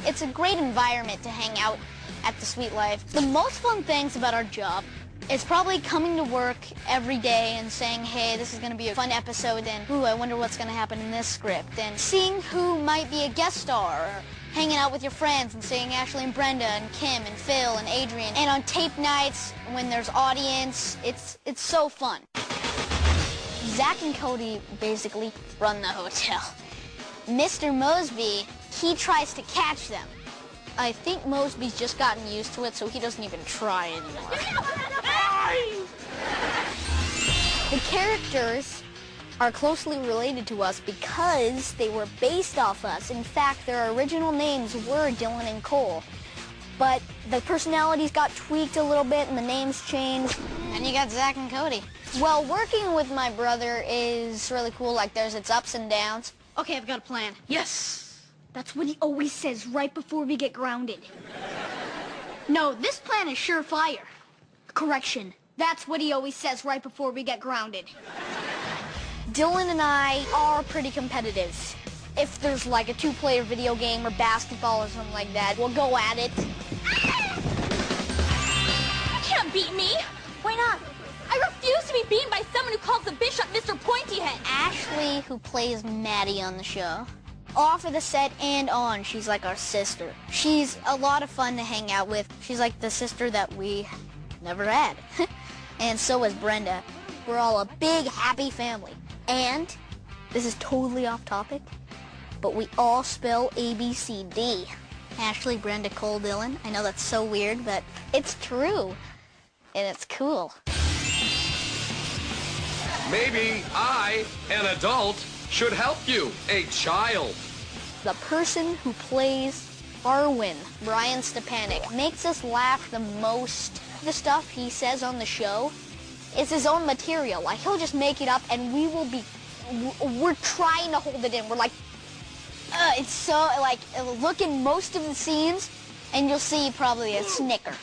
It's a great environment to hang out at the Sweet Life. The most fun things about our job is probably coming to work every day and saying, hey, this is going to be a fun episode, and ooh, I wonder what's going to happen in this script, and seeing who might be a guest star, or hanging out with your friends and seeing Ashley and Brenda and Kim and Phil and Adrian. And on tape nights, when there's audience, it's so fun. Zach and Cody basically run the hotel. Mr. Mosby, he tries to catch them. I think Mosby's just gotten used to it, so he doesn't even try anymore. The characters are closely related to us because they were based off us. In fact, their original names were Dylan and Cole. But the personalities got tweaked a little bit and the names changed. And you got Zach and Cody. Well, working with my brother is really cool. Like, there's its ups and downs. Okay, I've got a plan. Yes! That's what he always says right before we get grounded. No, this plan is surefire. Correction. That's what he always says right before we get grounded. Dylan and I are pretty competitive. If there's like a two-player video game or basketball or something like that, we'll go at it. You can't beat me. Why not? I refuse to be beaten by someone who calls the bishop Mr. Pointyhead. Ashley, who plays Maddie on the show, off of the set and on, she's like our sister. She's a lot of fun to hang out with. She's like the sister that we never had. And so is Brenda. We're all a big, happy family. And this is totally off topic, but we all spell ABCD. Ashley, Brenda, Cole, Dylan. I know that's so weird, but it's true. And it's cool. Maybe I, an adult, should help you, a child. The person who plays Arwen, Brian Stepanek, makes us laugh the most. The stuff he says on the show is his own material. Like, he'll just make it up, and we're trying to hold it in. We're like, it's so, like, look in most of the scenes, and you'll see probably a snicker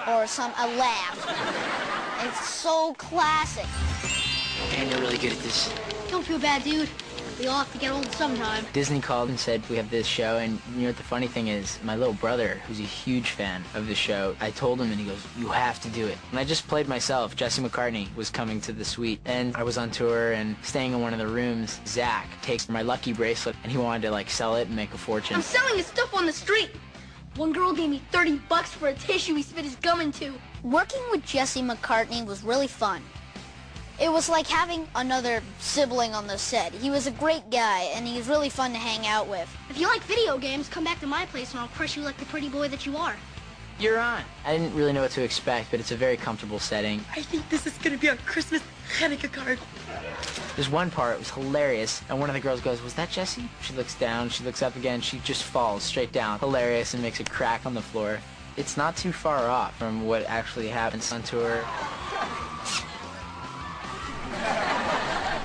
or a laugh. It's so classic. Man, you're really good at this. Don't feel bad, dude. We all have to get old sometime. Disney called and said we have this show, and you know what the funny thing is? My little brother, who's a huge fan of the show, I told him and he goes, you have to do it. And I just played myself. Jesse McCartney was coming to the suite, and I was on tour and staying in one of the rooms. Zach takes my lucky bracelet and he wanted to like sell it and make a fortune. I'm selling his stuff on the street. One girl gave me $30 for a tissue he spit his gum into. Working with Jesse McCartney was really fun. It was like having another sibling on the set. He was a great guy, and he was really fun to hang out with. If you like video games, come back to my place and I'll crush you like the pretty boy that you are. You're on. I didn't really know what to expect, but it's a very comfortable setting. I think this is gonna be our Christmas Hanukkah card. There's one part, it was hilarious, and one of the girls goes, was that Jesse? She looks down, she looks up again, she just falls straight down. Hilarious, and makes a crack on the floor. It's not too far off from what actually happens on tour.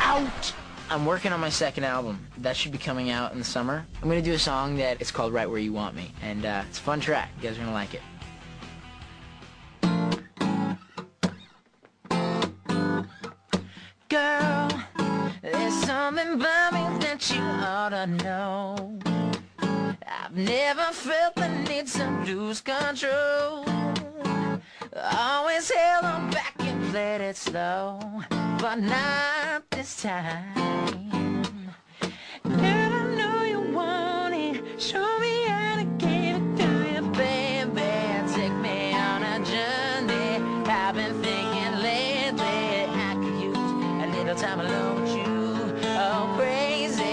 Out! I'm working on my second album. That should be coming out in the summer. I'm gonna do a song that it's called Right Where You Want Me, and it's a fun track. You guys are gonna like it. Girl, there's something about me that you ought to know. I've never felt the need to lose control. Always held on back and played it slow, but not this time. Girl, I know you want it. Show me how to give it to you, baby. Take me on a journey. I've been thinking lately I could use a little time alone with you. Oh, crazy,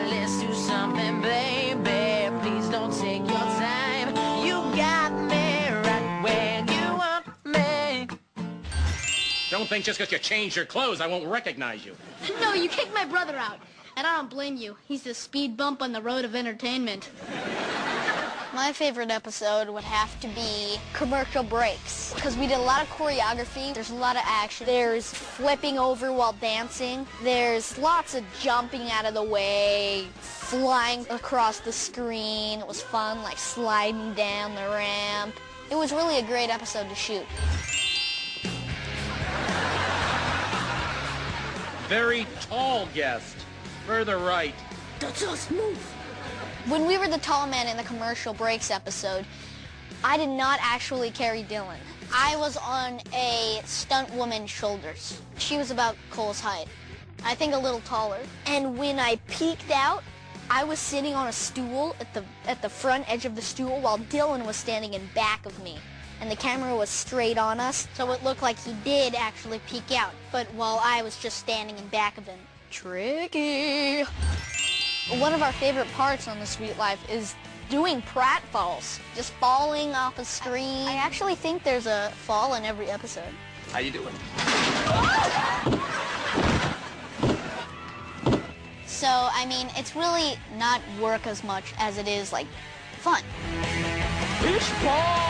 let's do something, baby. Please don't take your time. You got me right where you want me. Don't think just because you changed your clothes I won't recognize you. No, you kicked my brother out. And I don't blame you. He's the speed bump on the road of entertainment. My favorite episode would have to be commercial breaks, because we did a lot of choreography. There's a lot of action. There's flipping over while dancing. There's lots of jumping out of the way, flying across the screen. It was fun, like sliding down the ramp. It was really a great episode to shoot. Very tall guest. Further right. That's us, move. When we were the tall man in the commercial breaks episode, I did not actually carry Dylan. I was on a stunt woman's shoulders. She was about Cole's height. I think a little taller. And when I peeked out, I was sitting on a stool at the front edge of the stool while Dylan was standing in back of me. And the camera was straight on us, so it looked like he did actually peek out. But while I was just standing in back of him. Tricky. One of our favorite parts on The Sweet Life is doing pratfalls, just falling off a screen. I actually think there's a fall in every episode. How you doing? So, I mean, it's really not work as much as it is, like, fun. Fish ball!